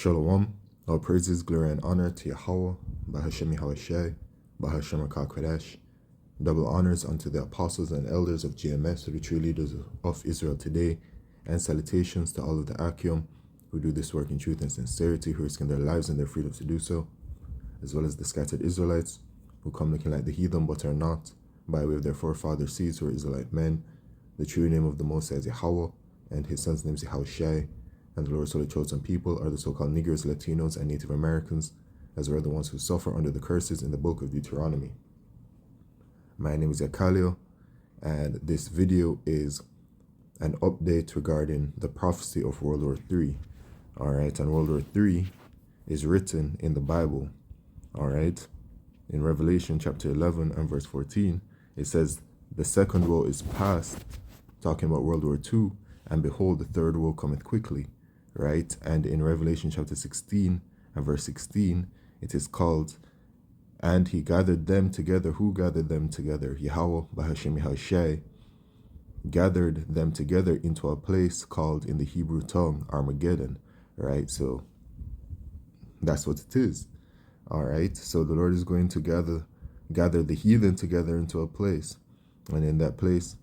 Shalom, all praises, glory, and honor to Yahweh, Bahashem Yahweh, Bahashem Kodesh. Double honors unto the apostles and elders of GMS, the true leaders of Israel today, and salutations to all of the Akim who do this work in truth and sincerity, who risk their lives and their freedom to do so, as well as the scattered Israelites who come looking like the heathen but are not, by way of their forefathers' seeds who are Israelite men. The true name of the Most High is Yahweh, and his son's name is Yahweh, and the Lord's holy chosen people are the so-called Negroes, Latinos, and Native Americans, as well as the ones who suffer under the curses in the book of Deuteronomy. My name is Yakalio, and this video is an update regarding the prophecy of World War III. Alright, and World War III is written in the Bible. Alright, in Revelation chapter 11 and verse 14, it says, the second woe is past, talking about World War II, and behold, the third woe cometh quickly. Right? And in Revelation chapter 16 and verse 16, it is called, and he gathered them together. Who gathered them together? Yahweh, Bahashem Yahweh, gathered them together into a place called in the Hebrew tongue, Armageddon. Right? So that's what it is. All right. So the Lord is going to gather the heathen together into a place. And in that place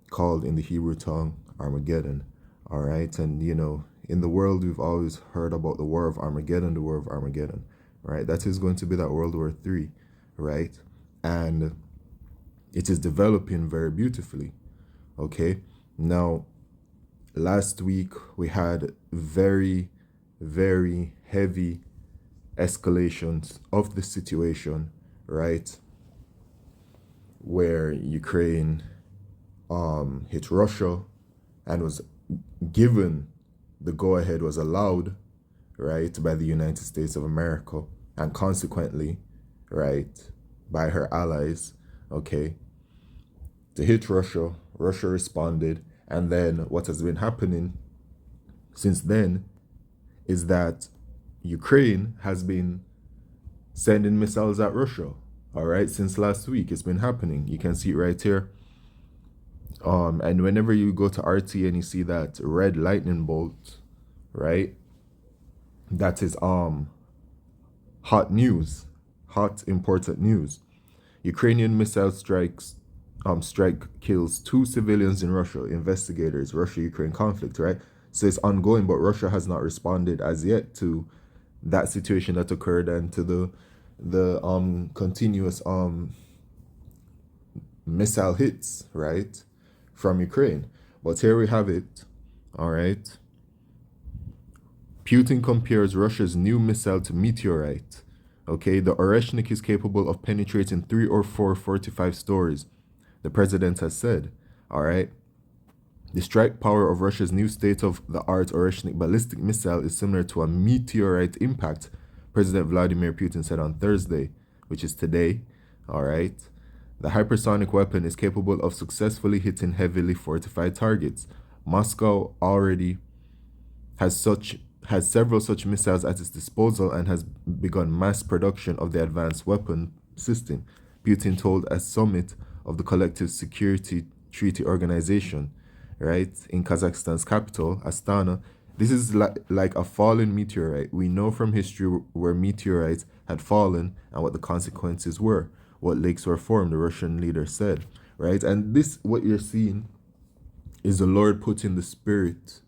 called in the Hebrew tongue, Armageddon. All right. And, you know, in the world, we've always heard about the War of Armageddon, the War of Armageddon. Right. That is going to be that World War III. Right. And it is developing very beautifully. Okay. Now, last week, we had very, very heavy escalations of the situation. Right. Where Ukraine hit Russia and was given the go-ahead, was allowed, right, by the United States of America, and consequently, right, by her allies, okay, to hit Russia. Russia responded, and then what has been happening since then is that Ukraine has been sending missiles at Russia, all right, since last week. It's been happening. You can see it right here. And whenever you go to RT and you see that red lightning bolt, right, that is hot news, hot important news. Ukrainian missile strike kills 2 civilians in Russia. Investigators, Russia-Ukraine conflict, right? So it's ongoing, but Russia has not responded as yet to that situation that occurred and to the continuous missile hits, right, from Ukraine. But here we have it. All right. Putin compares Russia's new missile to Meteorite. Okay, the Oreshnik is capable of penetrating 3 or 4 fortified stories, the president has said. All right. The strike power of Russia's new state-of-the-art Oreshnik ballistic missile is similar to a meteorite impact, President Vladimir Putin said on Thursday, which is today. All right. The hypersonic weapon is capable of successfully hitting heavily fortified targets. Moscow already has several such missiles at its disposal and has begun mass production of the advanced weapon system, Putin told a summit of the Collective Security Treaty Organization, right, in Kazakhstan's capital, Astana. This is like a fallen meteorite. We know from history where meteorites had fallen and what the consequences were, what lakes were formed, the Russian leader said, right? And this, what you're seeing, is the Lord putting the Spirit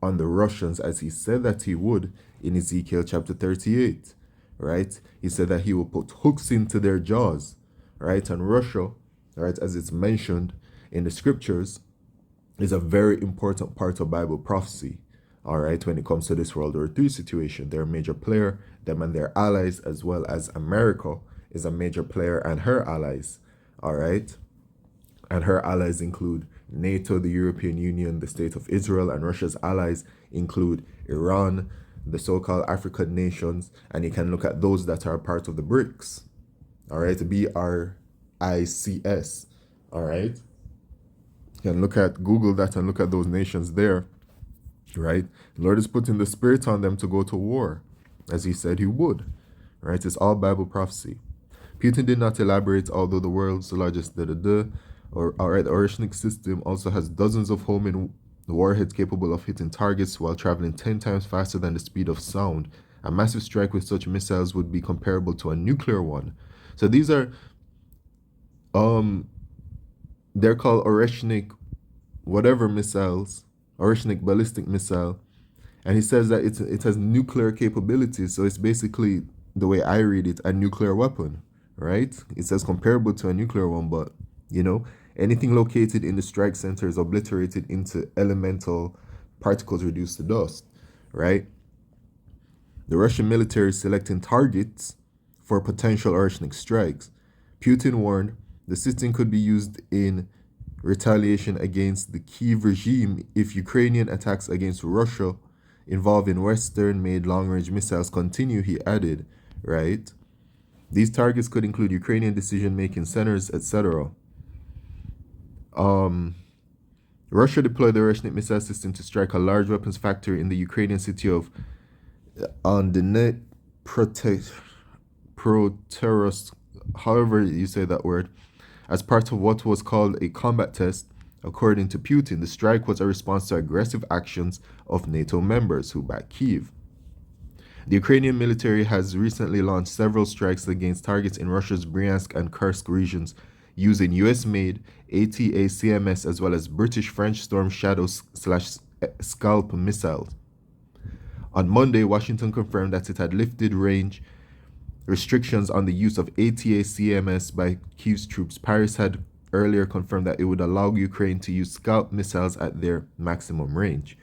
on the Russians, as he said that he would in Ezekiel chapter 38, right? He said that he will put hooks into their jaws, right? And Russia, right, as it's mentioned in the scriptures, is a very important part of Bible prophecy, all right, when it comes to this World War III situation. They're a major player, them and their allies, as well as America is a major player and her allies, all right? And her allies include NATO, the European Union, the State of Israel, and Russia's allies include Iran, the so-called African nations, and you can look at those that are part of the BRICS, all right, BRICS, all right? You can look at, Google that and look at those nations there, right? The Lord is putting the Spirit on them to go to war, as he said he would, right? It's all Bible prophecy. Putin did not elaborate, although the world's largest all right, the Oreshnik system also has dozens of warheads capable of hitting targets while traveling 10 times faster than the speed of sound. A massive strike with such missiles would be comparable to a nuclear one. So these are they're called Oreshnik whatever missiles, Oreshnik ballistic missile, and he says that it has nuclear capabilities. So it's basically, the way I read it, a nuclear weapon, right? It says comparable to a nuclear one, but anything located in the strike center is obliterated into elemental particles reduced to dust, right? The Russian military is selecting targets for potential Oreshnik strikes. Putin warned the system could be used in retaliation against the Kyiv regime if Ukrainian attacks against Russia involving Western-made long-range missiles continue, he added, right? These targets could include Ukrainian decision-making centers, etc. Russia deployed the Oreshnik missile system to strike a large weapons factory in the Ukrainian city of Proteros, however you say that word, as part of what was called a combat test. According to Putin, the strike was a response to aggressive actions of NATO members who back Kyiv. The Ukrainian military has recently launched several strikes against targets in Russia's Bryansk and Kursk regions using US-made ATA-CMS as well as British-French Storm Shadow/Scalp missiles. On Monday, Washington confirmed that it had lifted range restrictions on the use of ATA-CMS by Kyiv's troops. Paris had earlier confirmed that it would allow Ukraine to use Scalp missiles at their maximum range.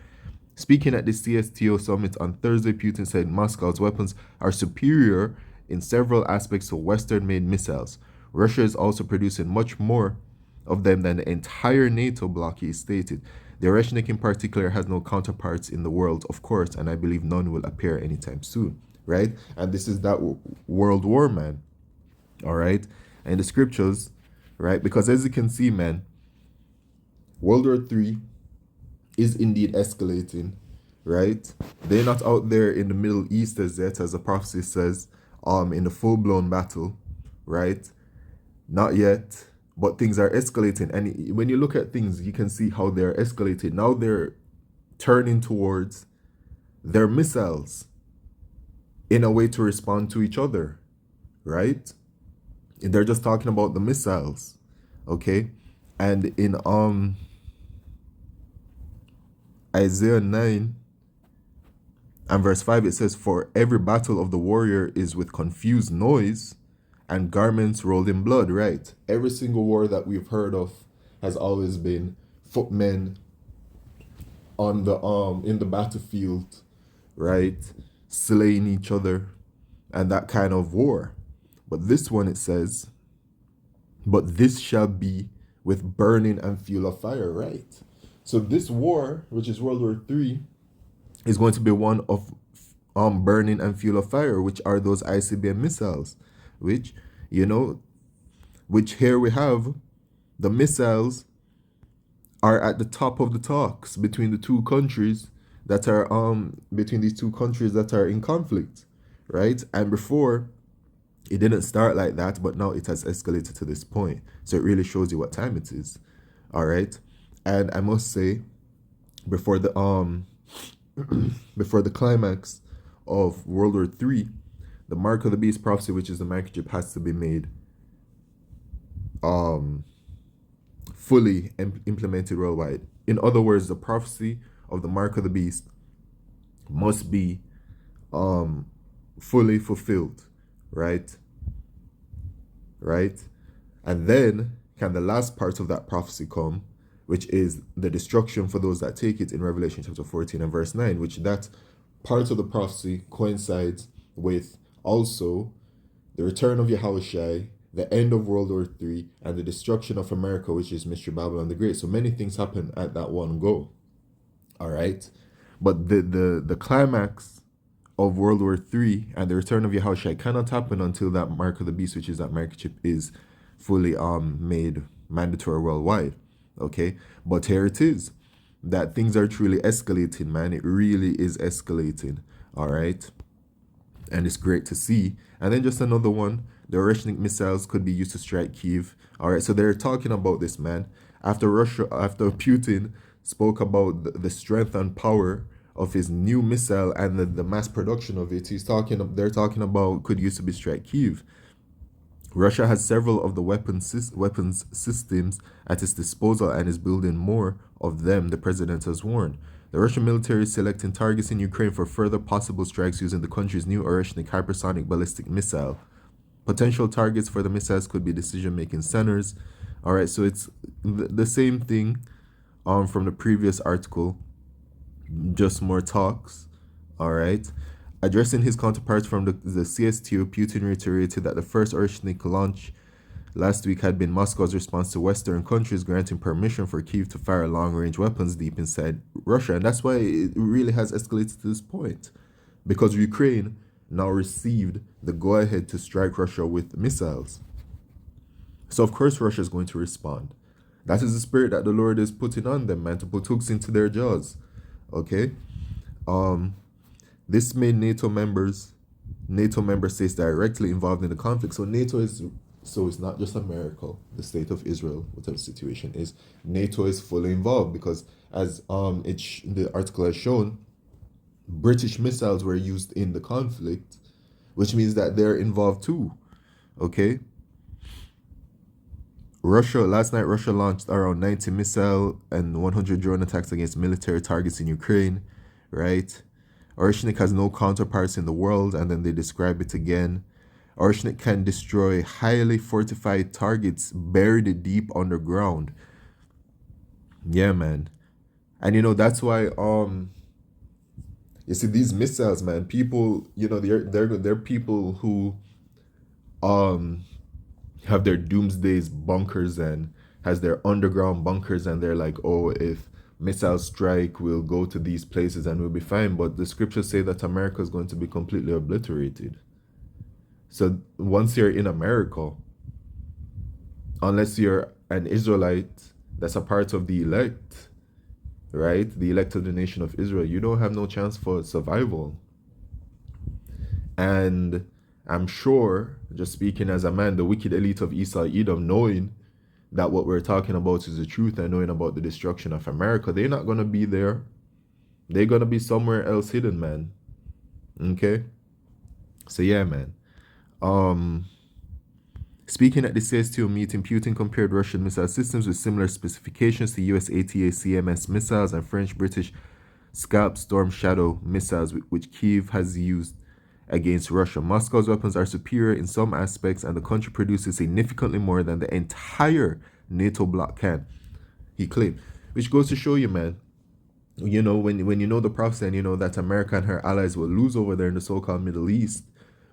Speaking at the CSTO summit on Thursday, Putin said Moscow's weapons are superior in several aspects to Western-made missiles. Russia is also producing much more of them than the entire NATO bloc, he stated. The Oreshnik in particular has no counterparts in the world, of course, and I believe none will appear anytime soon, right? And this is that World War, man, all right? And the scriptures, right? Because as you can see, man, World War III is indeed escalating, right? They're not out there in the Middle East as yet, as the prophecy says, in the full-blown battle, right? Not yet, but things are escalating. And when you look at things, you can see how they're escalating. Now they're turning towards their missiles in a way to respond to each other, right? They're just talking about the missiles, okay? And in Isaiah 9 and verse 5, it says, "For every battle of the warrior is with confused noise and garments rolled in blood," right? Every single war that we've heard of has always been footmen on the in the battlefield, right? Slaying each other and that kind of war. But this one, it says, "But this shall be with burning and fuel of fire," right? So this war, which is World War III, is going to be one of burning and fuel of fire, which are those ICBM missiles, which here we have the missiles are at the top of the talks between the two countries that are between these two countries that are in conflict, right? And before, it didn't start like that, but now it has escalated to this point. So it really shows you what time it is. All right. And I must say, before the before the climax of World War III, the Mark of the Beast prophecy, which is the microchip, has to be made fully implemented worldwide. In other words, the prophecy of the Mark of the Beast must be fully fulfilled, right? And then can the last part of that prophecy come, which is the destruction for those that take it in Revelation chapter 14 and verse 9, which that part of the prophecy coincides with also the return of Yahushua, the end of World War III, and the destruction of America, which is Mystery Babylon the Great. So many things happen at that one go. All right. But the climax of World War III and the return of Yahushua cannot happen until that Mark of the Beast, which is that microchip, is fully made mandatory worldwide. Okay. But here it is, that things are truly escalating, man. It really is escalating. All right. And it's great to see. And then just another one, the Oreshnik missiles could be used to strike Kyiv. All right, so they're talking about this, man. After Putin spoke about the strength and power of his new missile and the mass production of it. They're talking about could use to be strike Kyiv. Russia has several of the weapons systems at its disposal and is building more of them, the president has warned. The Russian military is selecting targets in Ukraine for further possible strikes using the country's new Oreshnik hypersonic ballistic missile. Potential targets for the missiles could be decision-making centers. All right, so it's the same thing from the previous article, just more talks. All right. Addressing his counterparts from the CSTO, Putin reiterated that the first Oreshnik launch last week had been Moscow's response to Western countries granting permission for Kyiv to fire long-range weapons deep inside Russia. And that's why it really has escalated to this point. Because Ukraine now received the go-ahead to strike Russia with missiles. So of course Russia is going to respond. That is the spirit that the Lord is putting on them, man, to put hooks into their jaws. Okay? This made NATO member states directly involved in the conflict. So it's not just America, the state of Israel, whatever the situation is. NATO is fully involved because, as the article has shown, British missiles were used in the conflict, which means that they're involved too. Okay. Last night, Russia launched around 90 missile and 100 drone attacks against military targets in Ukraine, right? Oreshnik has no counterparts in the world, and then they describe it again. Oreshnik can destroy highly fortified targets buried deep underground. Yeah, man. And that's why you see these missiles, man, people, they're people who have their doomsdays bunkers and has their underground bunkers, and they're like, oh, if missile strike, we'll go to these places and we'll be fine. But the scriptures say that America is going to be completely obliterated. So once you're in America, unless you're an Israelite that's a part of the elect, right? The elect of the nation of Israel, you don't have no chance for survival. And I'm sure, just speaking as a man, the wicked elite of Esau Edom, knowing that what we're talking about is the truth and knowing about the destruction of America, they're not going to be there. They're going to be somewhere else hidden, man. Okay? So yeah, man. Speaking at the CSTO meeting, Putin compared Russian missile systems with similar specifications to US ATA CMS missiles and French-British Scalp Storm Shadow missiles, which Kyiv has used against Russia. Moscow's weapons are superior in some aspects, and the country produces significantly more than the entire NATO bloc can, he claimed. Which goes to show you, man, when you know the prophecy and you know that America and her allies will lose over there in the so-called Middle East,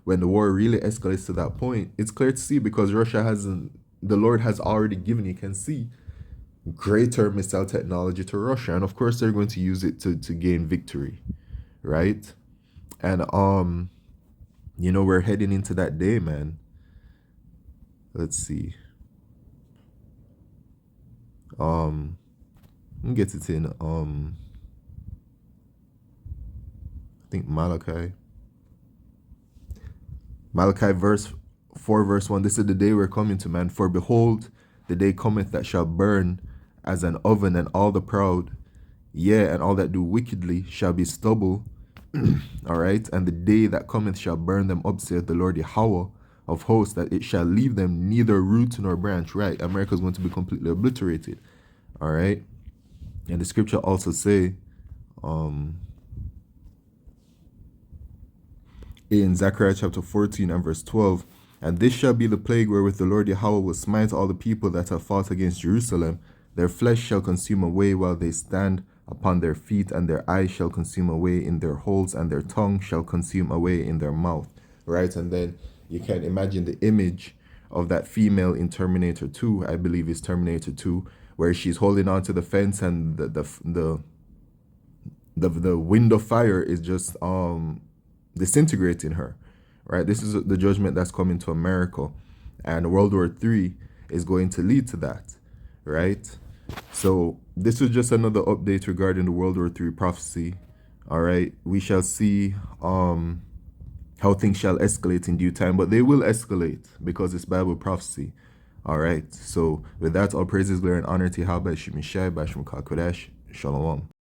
when the war really escalates to that point, it's clear to see because the Lord has already given, you can see, greater missile technology to Russia. And of course, they're going to use it to gain victory, right? And, we're heading into that day, man. Let's see. Let me get it in, I think Malachi 4 verse 1. This is the day we're coming to, man. For behold, the day cometh that shall burn as an oven, and all the proud, yea, and all that do wickedly shall be stubble. All right. And the day that cometh shall burn them up, saith the Lord Yahweh of hosts, that it shall leave them neither root nor branch. Right. America is going to be completely obliterated. All right. And the scripture also say, in Zechariah chapter 14 and verse 12, and this shall be the plague wherewith the Lord Yahweh will smite all the people that have fought against Jerusalem. Their flesh shall consume away while they stand upon their feet, and their eyes shall consume away in their holes, and their tongue shall consume away in their mouth. Right? And then you can imagine the image of that female in Terminator 2, I believe it's Terminator 2, where she's holding on to the fence and the wind of fire is just disintegrating her. Right? This is the judgment that's coming to America, and World War III is going to lead to that. Right? So this is just another update regarding the World War III prophecy. All right, we shall see how things shall escalate in due time, but they will escalate because it's Bible prophecy. All right, so with that, all praises, glory, and honor to Yahweh, Shemishai, Bashim Kakodesh. Shalom.